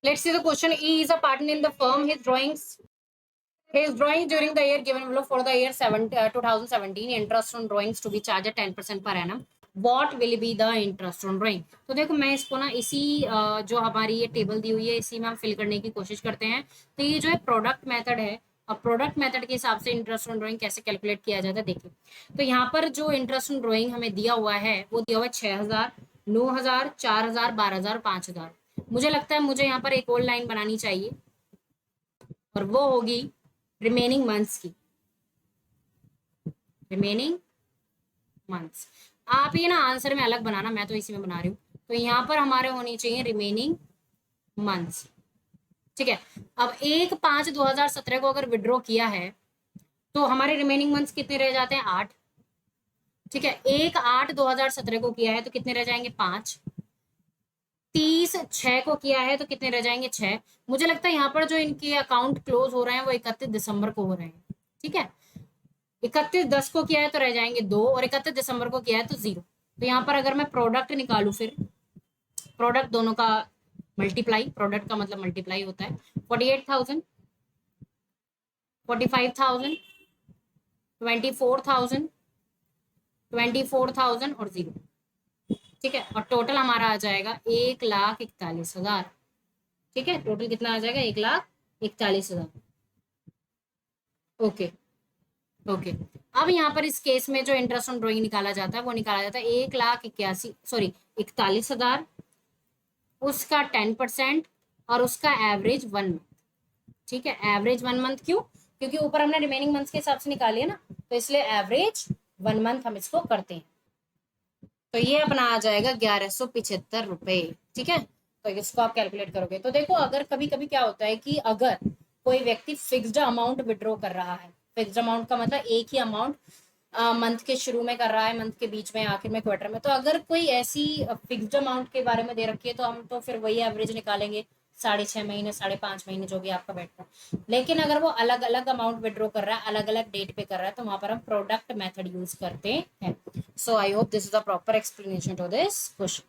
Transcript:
Let's see the question. E is a partner in the firm. His drawings during the year given below for the year 2017. Interest on drawings to be charged at 10% per annum. What will be the interest on drawing? तो देखो मैं इसको ना इसी जो हमारी ये table दी हुई है इसी में हम फिल करने की कोशिश करते हैं। तो ये जो है प्रोडक्ट मेथड है। अब प्रोडक्ट मेथड के हिसाब से इंटरेस्ट ऑन ड्राइंग कैसे कैलकुलेट किया जाता है देखिए। तो यहाँ पर जो इंटरेस्ट ऑन ड्राइंग हमें दिया हुआ है वो दिया हुआ है 6,000, 9,000, 4,000, 12,000, 5,000। मुझे लगता है मुझे यहाँ पर एक और लाइन बनानी चाहिए और वो होगी रिमेनिंग मंथ्स की। रिमेनिंग मंथ्स आप ये ना आंसर में अलग बनाना, मैं तो इसी में बना रही हूँ। तो यहाँ पर हमारे होनी चाहिए रिमेनिंग मंथ्स। ठीक है। अब 1/5/2017 को अगर विड्रॉ किया है तो हमारे रिमेनिंग मंथ्स कितने रह जाते हैं? 8। ठीक है। 1/8/2017 को किया है तो कितने रह जाएंगे? 5। 30/6 को किया है तो कितने रह जाएंगे? 6। मुझे लगता है यहाँ पर जो इनके अकाउंट क्लोज हो रहे हैं वो 31 दिसंबर को हो रहे हैं। ठीक है। 31/10 को किया है तो रह जाएंगे 2 और 31 दिसंबर को किया है तो 0। तो यहाँ पर अगर मैं प्रोडक्ट निकालू, फिर प्रोडक्ट दोनों का मल्टीप्लाई, प्रोडक्ट का मतलब मल्टीप्लाई होता है। 48,000, 45,000, 24,000, 24,000 और 0। ठीक है। और टोटल हमारा आ जाएगा 1,41,000। ठीक है। टोटल कितना आ जाएगा? 1,41,000। ओके। ओके। अब यहाँ पर इस केस में जो इंटरेस्ट ऑन ड्रॉइंग निकाला जाता है वो निकाला जाता है 1,81, सॉरी 41,000, उसका 10% और उसका एवरेज 1 मंथ। ठीक है। एवरेज 1 मंथ क्यों? क्योंकि ऊपर हमने रिमेनिंग मंथ्स के हिसाब से निकाली है ना, तो इसलिए एवरेज 1 मंथ हम इसको करते हैं। तो ये अपना आ जाएगा 1,175 रुपए। ठीक है। तो इसको आप कैलकुलेट करोगे तो देखो, अगर कभी कभी क्या होता है कि अगर कोई व्यक्ति फिक्स्ड अमाउंट विड्रॉ कर रहा है, फिक्स्ड अमाउंट का मतलब एक ही अमाउंट मंथ के शुरू में कर रहा है, मंथ के बीच में, आखिर में, क्वार्टर में, तो अगर कोई ऐसी फिक्स्ड अमाउंट के बारे में दे रखी है तो हम तो फिर वही एवरेज निकालेंगे, 6.5 महीने, 5.5 महीने, जो भी आपका बैठता है। लेकिन अगर वो अलग अलग अमाउंट विड्रॉ कर रहा है, अलग अलग डेट पे कर रहा है, तो वहां पर हम प्रोडक्ट मेथड यूज करते हैं। So I hope this is a proper explanation to this question.